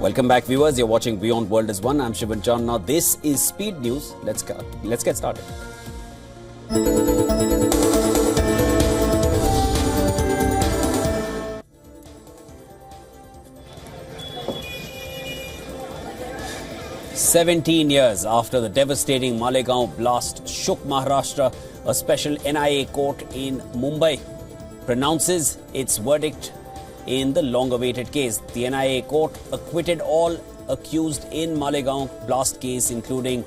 Welcome back, viewers. You're watching WION World is One. I'm Shivan Chan. Now, this is Speed News. Let's get started. "17 years after the devastating Malegaon blast shook Maharashtra, a special NIA court in Mumbai pronounces its verdict in the long-awaited case. The NIA court acquitted all accused in Malegaon blast case, including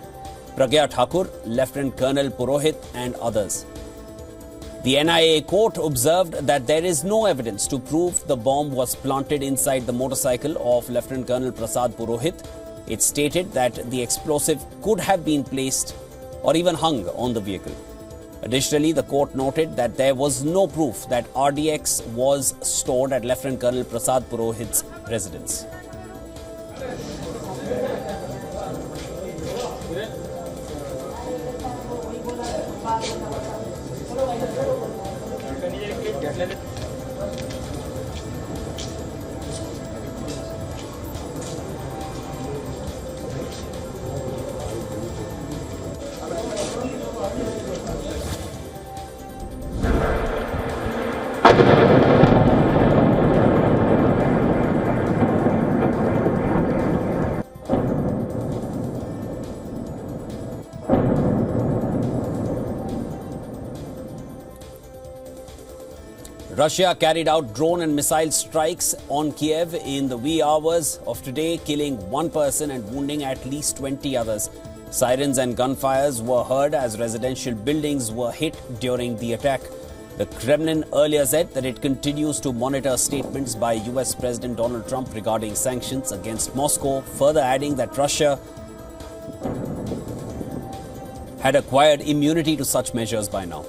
Pragya Thakur, Lieutenant Colonel Purohit and others. The NIA court observed that there is no evidence to prove the bomb was planted inside the motorcycle of Lieutenant Colonel Prasad Purohit. It stated that the explosive could have been placed or even hung on the vehicle. Additionally, the court noted that there was no proof that RDX was stored at Lieutenant Colonel Prasad Purohit's residence. Russia carried out drone and missile strikes on Kiev in the wee hours of today, killing one person and wounding at least 20 others. Sirens and gunfires were heard as residential buildings were hit during the attack. The Kremlin earlier said that it continues to monitor statements by US President Donald Trump regarding sanctions against Moscow, further adding that Russia had acquired immunity to such measures by now.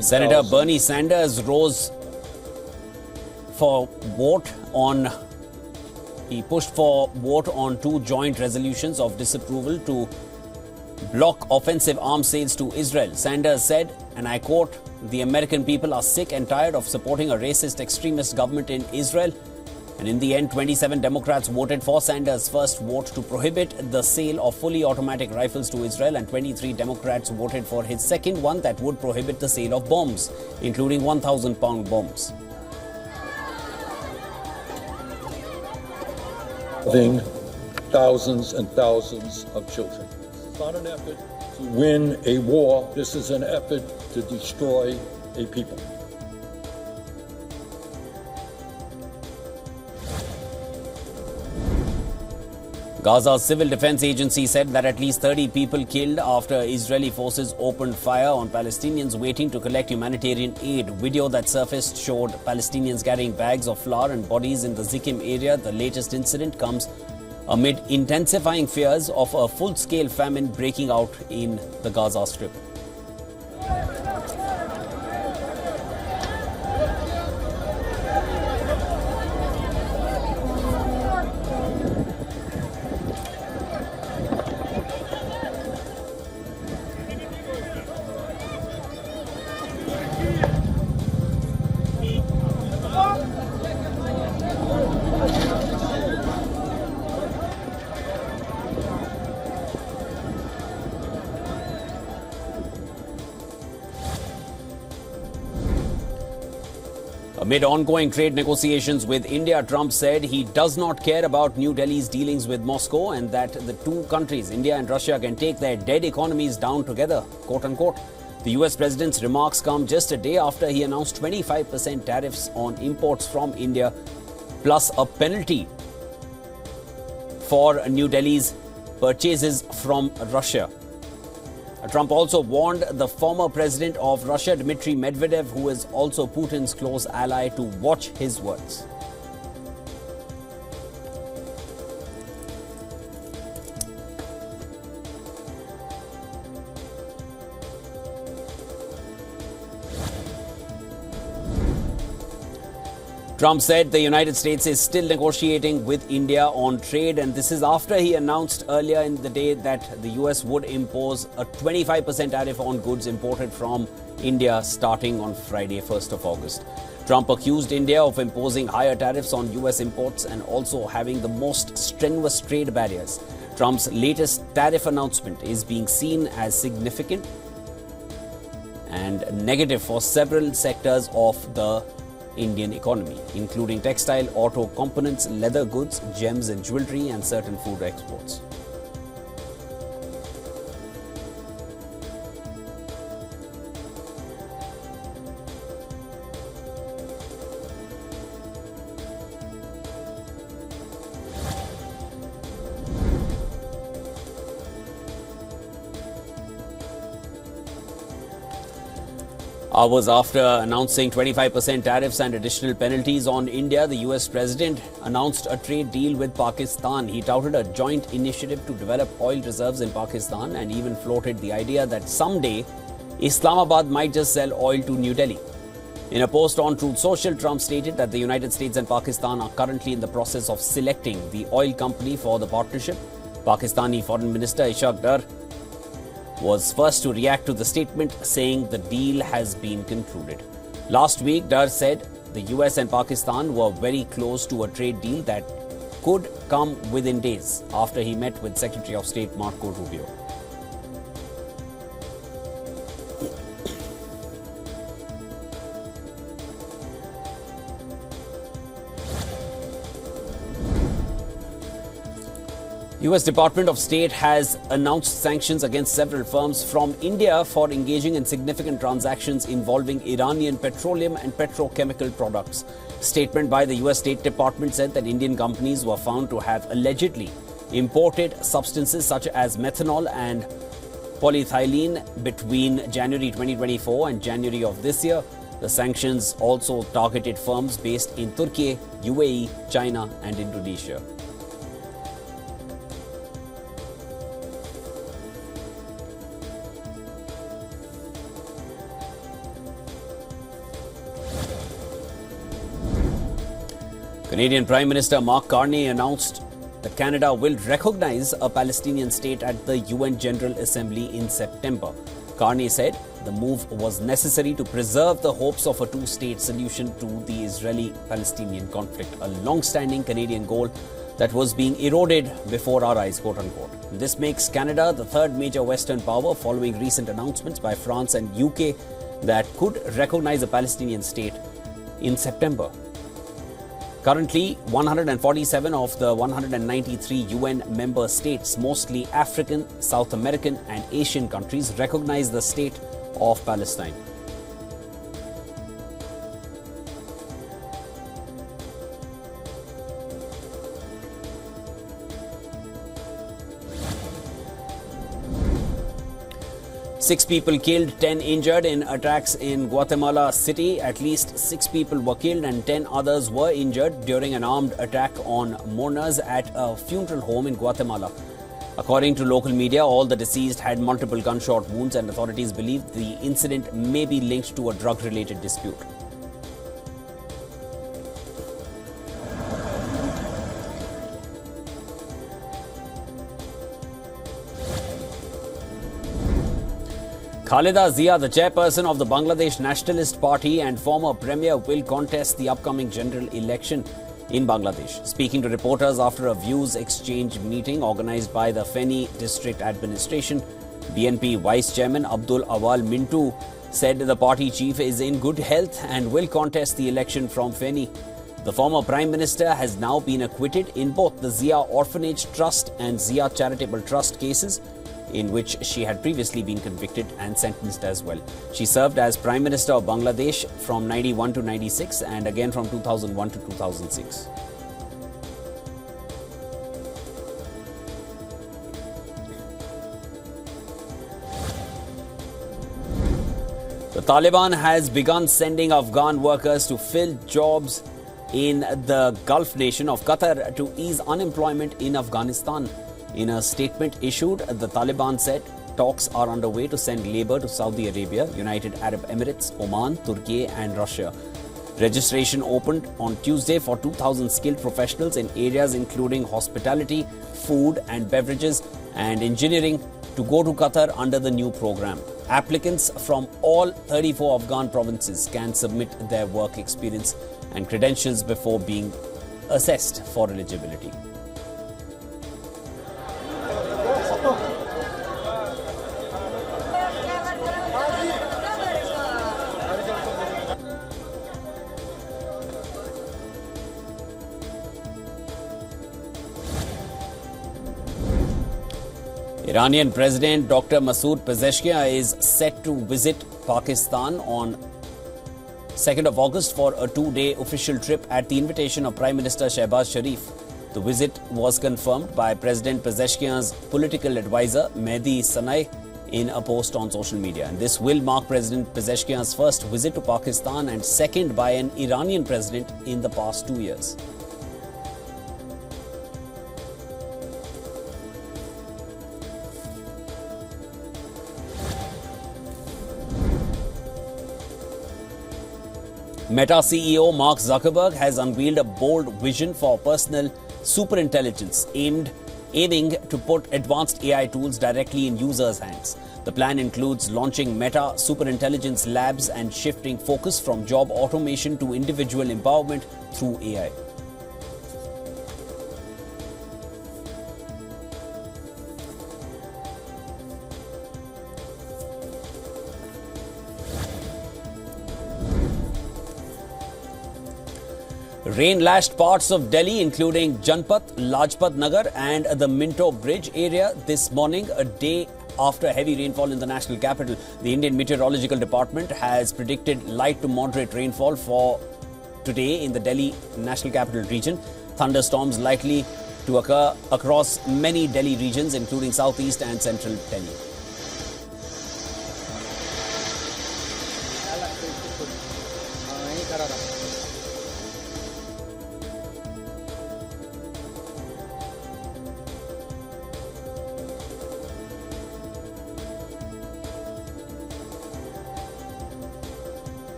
Senator Bernie Sanders rose for vote on. He pushed for vote on two joint resolutions of disapproval to block offensive arms sales to Israel. Sanders said, and I quote, "The American people are sick and tired of supporting a racist extremist government in Israel." And in the end, 27 Democrats voted for Sanders' first vote to prohibit the sale of fully automatic rifles to Israel, and 23 Democrats voted for his second one that would prohibit the sale of bombs, including 1,000-pound bombs. Thousands and thousands of children. It's not an effort to win a war. This is an effort to destroy a people. Gaza's civil defense agency said that at least 30 people killed after Israeli forces opened fire on Palestinians waiting to collect humanitarian aid. Video that surfaced showed Palestinians carrying bags of flour and bodies in the Zikim area. The latest incident comes amid intensifying fears of a full-scale famine breaking out in the Gaza Strip. Amid ongoing trade negotiations with India, Trump said he does not care about New Delhi's dealings with Moscow and that the two countries, India and Russia, can take their dead economies down together, quote unquote. The US president's remarks come just a day after he announced 25% tariffs on imports from India, plus a penalty for New Delhi's purchases from Russia. Trump also warned the former president of Russia, Dmitry Medvedev, who is also Putin's close ally, to watch his words. Trump said the United States is still negotiating with India on trade, and this is after he announced earlier in the day that the US would impose a 25% tariff on goods imported from India starting on Friday, 1st of August. Trump accused India of imposing higher tariffs on US imports and also having the most strenuous trade barriers. Trump's latest tariff announcement is being seen as significant and negative for several sectors of the Indian economy, including textile, auto components, leather goods, gems and jewelry, and certain food exports. Hours after announcing 25% tariffs and additional penalties on India, the US president announced a trade deal with Pakistan. He touted a joint initiative to develop oil reserves in Pakistan and even floated the idea that someday Islamabad might just sell oil to New Delhi. In a post on Truth Social, Trump stated that the United States and Pakistan are currently in the process of selecting the oil company for the partnership. Pakistani Foreign Minister Ishaq Dar was first to react to the statement, saying the deal has been concluded. Last week, Dar said the US and Pakistan were very close to a trade deal that could come within days after he met with Secretary of State Marco Rubio. US Department of State has announced sanctions against several firms from India for engaging in significant transactions involving Iranian petroleum and petrochemical products. A statement by the US State Department said that Indian companies were found to have allegedly imported substances such as methanol and polyethylene between January 2024 and January of this year. The sanctions also targeted firms based in Turkey, UAE, China and Indonesia. Canadian Prime Minister Mark Carney announced that Canada will recognize a Palestinian state at the UN General Assembly in September. Carney said the move was necessary to preserve the hopes of a two-state solution to the Israeli-Palestinian conflict, a long-standing Canadian goal that was being eroded before our eyes, quote-unquote. This makes Canada the third major Western power following recent announcements by France and UK that could recognize a Palestinian state in September. Currently, 147 of the 193 UN member states, mostly African, South American and Asian countries, recognize the state of Palestine. Six people killed, 10 injured in attacks in Guatemala City. At least 6 people were killed and 10 others were injured during an armed attack on mourners at a funeral home in Guatemala. According to local media, all the deceased had multiple gunshot wounds and authorities believe the incident may be linked to a drug-related dispute. Khaleda Zia, the chairperson of the Bangladesh Nationalist Party and former premier, will contest the upcoming general election in Bangladesh. Speaking to reporters after a views exchange meeting organized by the Feni District Administration, BNP Vice Chairman Abdul Awal Mintu said the party chief is in good health and will contest the election from Feni. The former Prime Minister has now been acquitted in both the Zia Orphanage Trust and Zia Charitable Trust cases, in which she had previously been convicted and sentenced as well. She served as Prime Minister of Bangladesh from 91 to 96 and again from 2001 to 2006. The Taliban has begun sending Afghan workers to fill jobs in the Gulf nation of Qatar to ease unemployment in Afghanistan. In a statement issued, the Taliban said talks are underway to send labour to Saudi Arabia, United Arab Emirates, Oman, Turkey and Russia. Registration opened on Tuesday for 2,000 skilled professionals in areas including hospitality, food and beverages, and engineering to go to Qatar under the new program. Applicants from all 34 Afghan provinces can submit their work experience and credentials before being assessed for eligibility. Iranian President Dr. Masoud Pezeshkian is set to visit Pakistan on 2nd of August for a two-day official trip at the invitation of Prime Minister Shehbaz Sharif. The visit was confirmed by President Pezeshkian's political advisor Mehdi Sanai in a post on social media. And this will mark President Pezeshkian's first visit to Pakistan and second by an Iranian president in the past 2 years. Meta CEO Mark Zuckerberg has unveiled a bold vision for personal superintelligence aiming to put advanced AI tools directly in users' hands. The plan includes launching Meta superintelligence labs and shifting focus from job automation to individual empowerment through AI. Rain lashed parts of Delhi, including Janpath, Lajpat Nagar and the Minto Bridge area this morning, a day after heavy rainfall in the national capital. The Indian Meteorological Department has predicted light to moderate rainfall for today in the Delhi National Capital Region. Thunderstorms likely to occur across many Delhi regions, including southeast and central Delhi.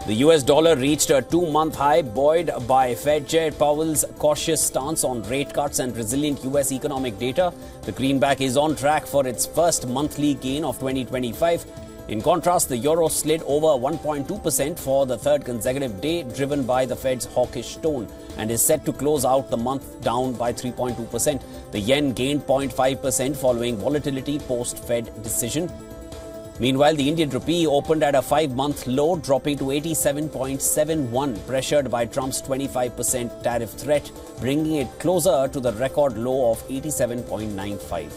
The US dollar reached a two-month high, buoyed by Fed Chair Powell's cautious stance on rate cuts and resilient US economic data. The greenback is on track for its first monthly gain of 2025. In contrast, the euro slid over 1.2% for the third consecutive day, driven by the Fed's hawkish tone, and is set to close out the month down by 3.2%. The yen gained 0.5% following volatility post-Fed decision. Meanwhile, the Indian rupee opened at a 5-month low, dropping to 87.71, pressured by Trump's 25% tariff threat, bringing it closer to the record low of 87.95.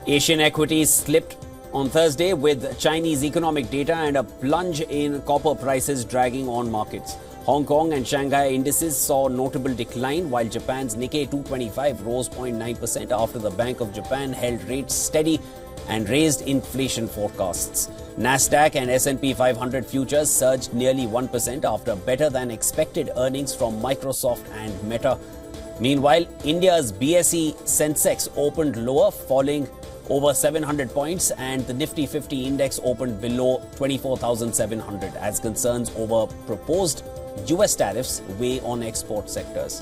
Asian equities slipped on Thursday with Chinese economic data and a plunge in copper prices dragging on markets. Hong Kong and Shanghai indices saw notable decline, while Japan's Nikkei 225 rose 0.9% after the Bank of Japan held rates steady and raised inflation forecasts. Nasdaq and S&P 500 futures surged nearly 1% after better-than-expected earnings from Microsoft and Meta. Meanwhile, India's BSE Sensex opened lower, falling over 700 points, and the Nifty 50 index opened below 24,700 as concerns over proposed US tariffs weigh on export sectors.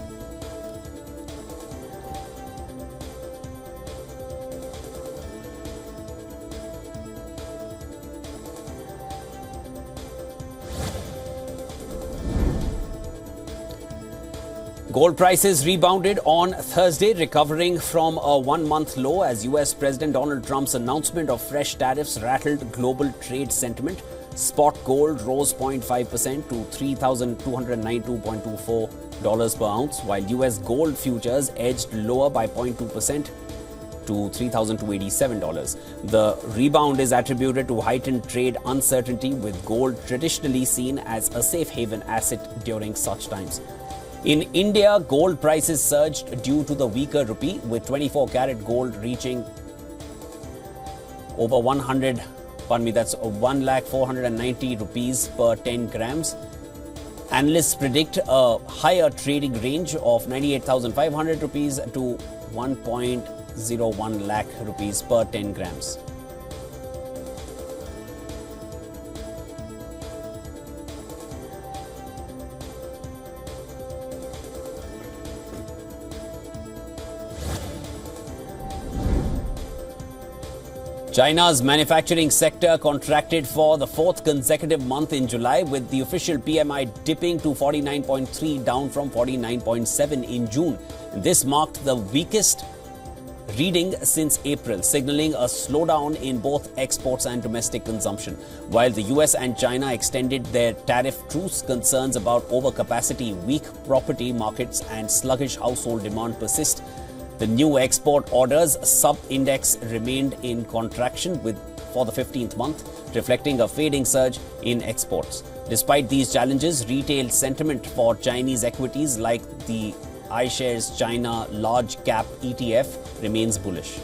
Gold prices rebounded on Thursday, recovering from a one-month low as US President Donald Trump's announcement of fresh tariffs rattled global trade sentiment. Spot gold rose 0.5% to $3,292.24 per ounce, while US gold futures edged lower by 0.2% to $3,287. The rebound is attributed to heightened trade uncertainty, with gold traditionally seen as a safe haven asset during such times. In India, gold prices surged due to the weaker rupee, with 24-karat gold reaching over 1,490 rupees per 10 grams. Analysts predict a higher trading range of 98,500 rupees to 1.01 lakh rupees per 10 grams. China's manufacturing sector contracted for the fourth consecutive month in July, with the official PMI dipping to 49.3, down from 49.7 in June. This marked the weakest reading since April, signaling a slowdown in both exports and domestic consumption. While the US and China extended their tariff truce, concerns about overcapacity, weak property markets and sluggish household demand persist. The new export orders sub-index remained in contraction for the 15th month, reflecting a fading surge in exports. Despite these challenges, retail sentiment for Chinese equities like the iShares China Large Cap ETF remains bullish.